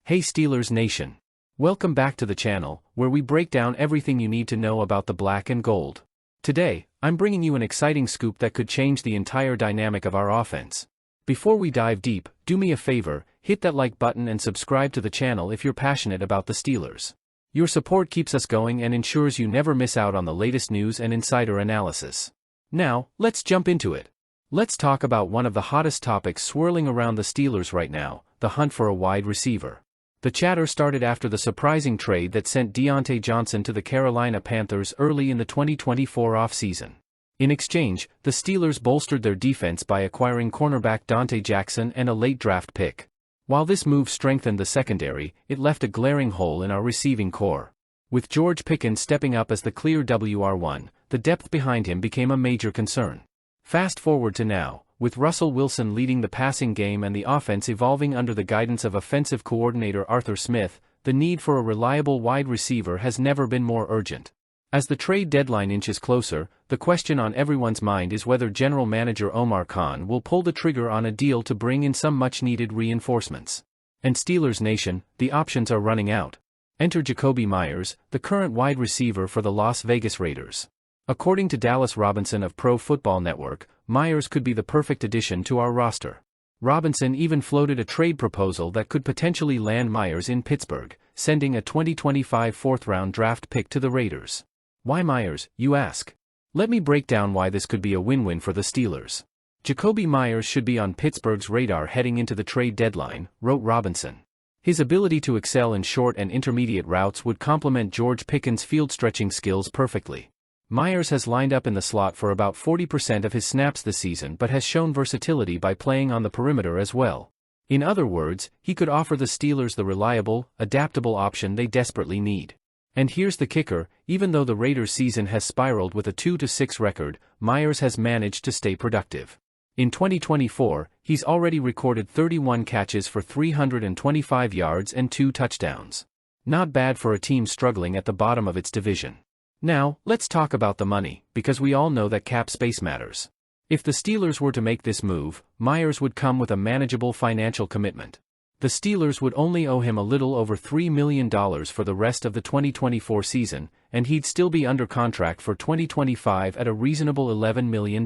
Hey Steelers Nation! Welcome back to the channel, where we break down everything you need to know about the black and gold. Today, I'm bringing you an exciting scoop that could change the entire dynamic of our offense. Before we dive deep, do me a favor, hit that like button and subscribe to the channel if you're passionate about the Steelers. Your support keeps us going and ensures you never miss out on the latest news and insider analysis. Now, let's jump into it. Let's talk about one of the hottest topics swirling around the Steelers right now, the hunt for a wide receiver. The chatter started after the surprising trade that sent Diontae Johnson to the Carolina Panthers early in the 2024 offseason. In exchange, the Steelers bolstered their defense by acquiring cornerback Dante Jackson and a late draft pick. While this move strengthened the secondary, it left a glaring hole in our receiving core. With George Pickens stepping up as the clear WR1, the depth behind him became a major concern. Fast forward to now, with Russell Wilson leading the passing game and the offense evolving under the guidance of offensive coordinator Arthur Smith, the need for a reliable wide receiver has never been more urgent. As the trade deadline inches closer, the question on everyone's mind is whether General Manager Omar Khan will pull the trigger on a deal to bring in some much-needed reinforcements. And Steelers Nation, the options are running out. Enter Jakobi Meyers, the current wide receiver for the Las Vegas Raiders. According to Dallas Robinson of Pro Football Network, Meyers could be the perfect addition to our roster. Robinson even floated a trade proposal that could potentially land Meyers in Pittsburgh, sending a 2025 fourth-round draft pick to the Raiders. Why Meyers, you ask? Let me break down why this could be a win-win for the Steelers. Jakobi Meyers should be on Pittsburgh's radar heading into the trade deadline, wrote Robinson. His ability to excel in short and intermediate routes would complement George Pickens' field-stretching skills perfectly. Meyers has lined up in the slot for about 40% of his snaps this season but has shown versatility by playing on the perimeter as well. In other words, he could offer the Steelers the reliable, adaptable option they desperately need. And here's the kicker, even though the Raiders' season has spiraled with a 2-6 record, Meyers has managed to stay productive. In 2024, he's already recorded 31 catches for 325 yards and 2 touchdowns. Not bad for a team struggling at the bottom of its division. Now, let's talk about the money, because we all know that cap space matters. If the Steelers were to make this move, Meyers would come with a manageable financial commitment. The Steelers would only owe him a little over $3 million for the rest of the 2024 season, and he'd still be under contract for 2025 at a reasonable $11 million.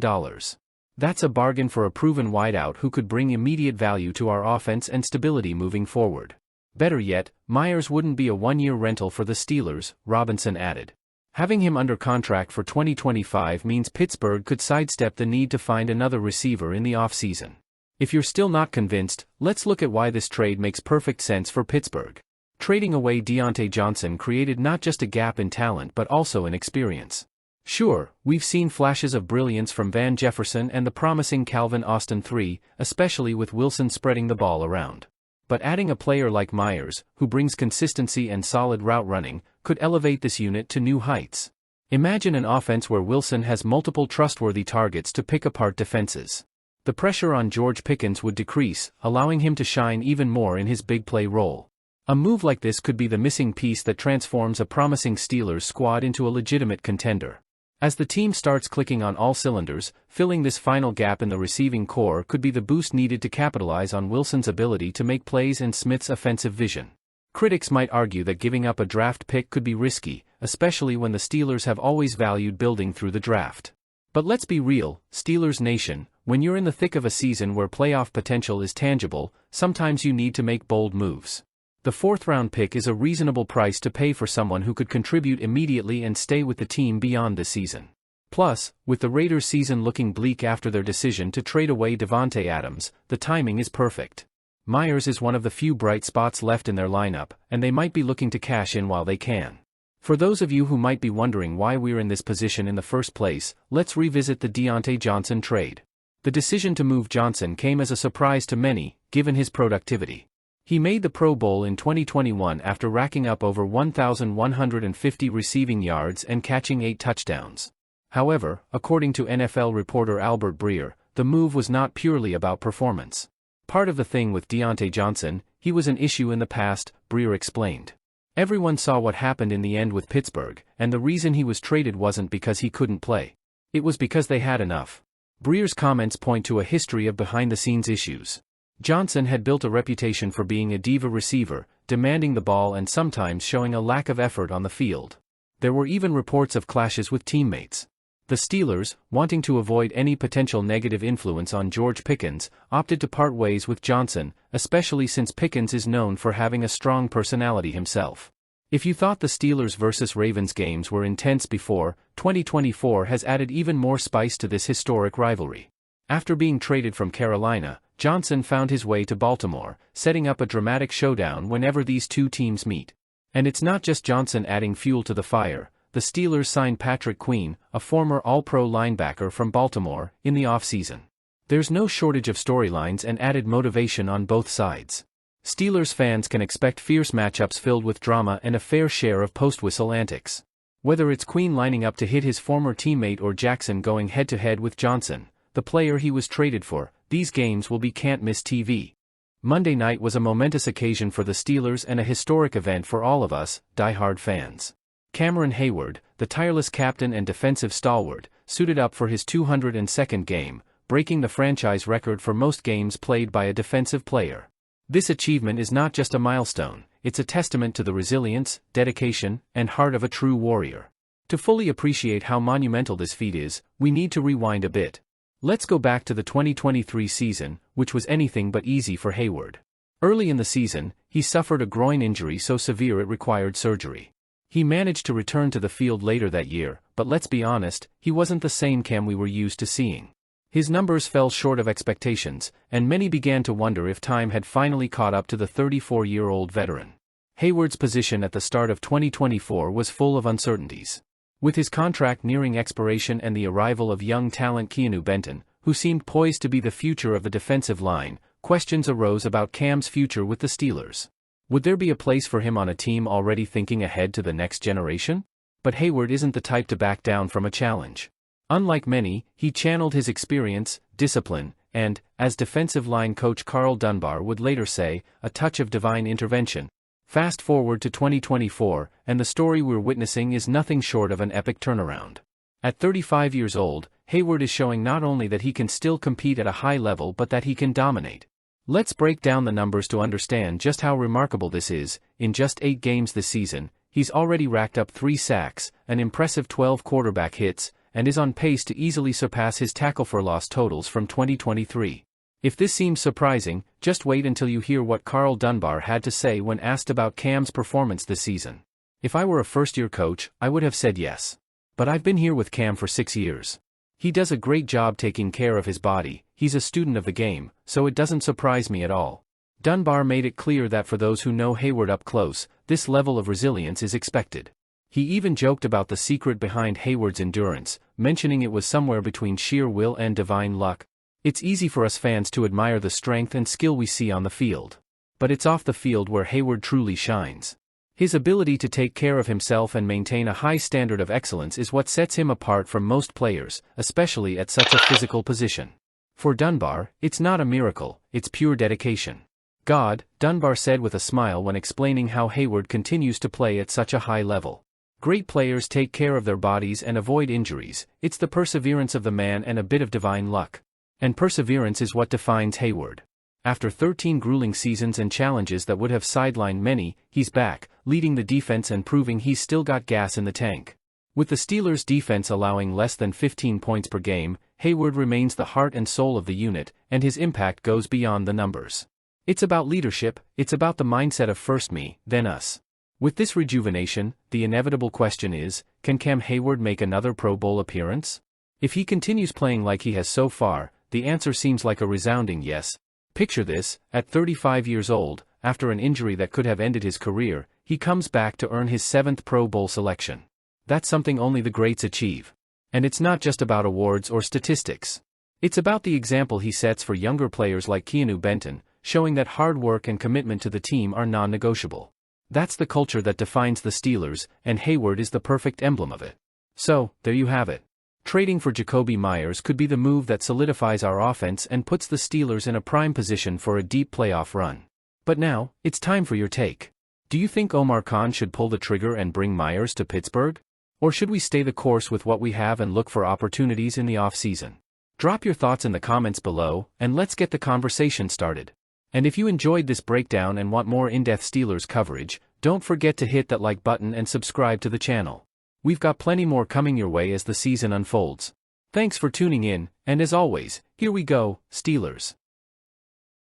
That's a bargain for a proven wideout who could bring immediate value to our offense and stability moving forward. Better yet, Meyers wouldn't be a one-year rental for the Steelers, Robinson added. Having him under contract for 2025 means Pittsburgh could sidestep the need to find another receiver in the offseason. If you're still not convinced, let's look at why this trade makes perfect sense for Pittsburgh. Trading away Diontae Johnson created not just a gap in talent but also in experience. Sure, we've seen flashes of brilliance from Van Jefferson and the promising Calvin Austin III, especially with Wilson spreading the ball around. But adding a player like Meyers, who brings consistency and solid route running, could elevate this unit to new heights. Imagine an offense where Wilson has multiple trustworthy targets to pick apart defenses. The pressure on George Pickens would decrease, allowing him to shine even more in his big play role. A move like this could be the missing piece that transforms a promising Steelers squad into a legitimate contender. As the team starts clicking on all cylinders, filling this final gap in the receiving core could be the boost needed to capitalize on Wilson's ability to make plays and Smith's offensive vision. Critics might argue that giving up a draft pick could be risky, especially when the Steelers have always valued building through the draft. But let's be real, Steelers Nation, when you're in the thick of a season where playoff potential is tangible, sometimes you need to make bold moves. The fourth-round pick is a reasonable price to pay for someone who could contribute immediately and stay with the team beyond this season. Plus, with the Raiders' season looking bleak after their decision to trade away Davante Adams, the timing is perfect. Meyers is one of the few bright spots left in their lineup, and they might be looking to cash in while they can. For those of you who might be wondering why we're in this position in the first place, let's revisit the Diontae Johnson trade. The decision to move Johnson came as a surprise to many, given his productivity. He made the Pro Bowl in 2021 after racking up over 1,150 receiving yards and catching 8 touchdowns. However, according to NFL reporter Albert Breer, the move was not purely about performance. Part of the thing with Diontae Johnson, he was an issue in the past, Breer explained. Everyone saw what happened in the end with Pittsburgh, and the reason he was traded wasn't because he couldn't play. It was because they had enough. Breer's comments point to a history of behind-the-scenes issues. Johnson had built a reputation for being a diva receiver, demanding the ball and sometimes showing a lack of effort on the field. There were even reports of clashes with teammates. The Steelers, wanting to avoid any potential negative influence on George Pickens, opted to part ways with Johnson, especially since Pickens is known for having a strong personality himself. If you thought the Steelers vs. Ravens games were intense before, 2024 has added even more spice to this historic rivalry. After being traded from Carolina, Johnson found his way to Baltimore, setting up a dramatic showdown whenever these two teams meet. And it's not just Johnson adding fuel to the fire. The Steelers signed Patrick Queen, a former All-Pro linebacker from Baltimore, in the offseason. There's no shortage of storylines and added motivation on both sides. Steelers fans can expect fierce matchups filled with drama and a fair share of post-whistle antics. Whether it's Queen lining up to hit his former teammate or Jackson going head-to-head with Johnson, the player he was traded for, these games will be can't-miss TV. Monday night was a momentous occasion for the Steelers and a historic event for all of us, die-hard fans. Cameron Heyward, the tireless captain and defensive stalwart, suited up for his 202nd game, breaking the franchise record for most games played by a defensive player. This achievement is not just a milestone, it's a testament to the resilience, dedication, and heart of a true warrior. To fully appreciate how monumental this feat is, we need to rewind a bit. Let's go back to the 2023 season, which was anything but easy for Heyward. Early in the season, he suffered a groin injury so severe it required surgery. He managed to return to the field later that year, but let's be honest, he wasn't the same Cam we were used to seeing. His numbers fell short of expectations, and many began to wonder if time had finally caught up to the 34-year-old veteran. Heyward's position at the start of 2024 was full of uncertainties. With his contract nearing expiration and the arrival of young talent Keanu Benton, who seemed poised to be the future of the defensive line, questions arose about Cam's future with the Steelers. Would there be a place for him on a team already thinking ahead to the next generation? But Heyward isn't the type to back down from a challenge. Unlike many, he channeled his experience, discipline, and, as defensive line coach Carl Dunbar would later say, a touch of divine intervention. Fast forward to 2024, and the story we're witnessing is nothing short of an epic turnaround. At 35 years old, Heyward is showing not only that he can still compete at a high level but that he can dominate. Let's break down the numbers to understand just how remarkable this is. In just 8 games this season, he's already racked up 3 sacks, an impressive 12 quarterback hits, and is on pace to easily surpass his tackle-for-loss totals from 2023. If this seems surprising, just wait until you hear what Carl Dunbar had to say when asked about Cam's performance this season. If I were a first-year coach, I would have said yes. But I've been here with Cam for 6 years. He does a great job taking care of his body, he's a student of the game, so it doesn't surprise me at all. Dunbar made it clear that for those who know Heyward up close, this level of resilience is expected. He even joked about the secret behind Heyward's endurance, mentioning it was somewhere between sheer will and divine luck. It's easy for us fans to admire the strength and skill we see on the field. But it's off the field where Heyward truly shines. His ability to take care of himself and maintain a high standard of excellence is what sets him apart from most players, especially at such a physical position. For Dunbar, it's not a miracle, it's pure dedication. God, Dunbar said with a smile when explaining how Heyward continues to play at such a high level. Great players take care of their bodies and avoid injuries, it's the perseverance of the man and a bit of divine luck. And perseverance is what defines Heyward. After 13 grueling seasons and challenges that would have sidelined many, he's back, leading the defense and proving he's still got gas in the tank. With the Steelers' defense allowing less than 15 points per game, Heyward remains the heart and soul of the unit, and his impact goes beyond the numbers. It's about leadership, it's about the mindset of first me, then us. With this rejuvenation, the inevitable question is, can Cam Heyward make another Pro Bowl appearance? If he continues playing like he has so far, the answer seems like a resounding yes. Picture this, at 35 years old, after an injury that could have ended his career, he comes back to earn his 7th Pro Bowl selection. That's something only the greats achieve. And it's not just about awards or statistics. It's about the example he sets for younger players like Keanu Benton, showing that hard work and commitment to the team are non-negotiable. That's the culture that defines the Steelers, and Heyward is the perfect emblem of it. So, there you have it. Trading for Jakobi Meyers could be the move that solidifies our offense and puts the Steelers in a prime position for a deep playoff run. But now, it's time for your take. Do you think Omar Khan should pull the trigger and bring Meyers to Pittsburgh? Or should we stay the course with what we have and look for opportunities in the offseason? Drop your thoughts in the comments below, and let's get the conversation started. And if you enjoyed this breakdown and want more in-depth Steelers coverage, don't forget to hit that like button and subscribe to the channel. We've got plenty more coming your way as the season unfolds. Thanks for tuning in, and as always, here we go, Steelers.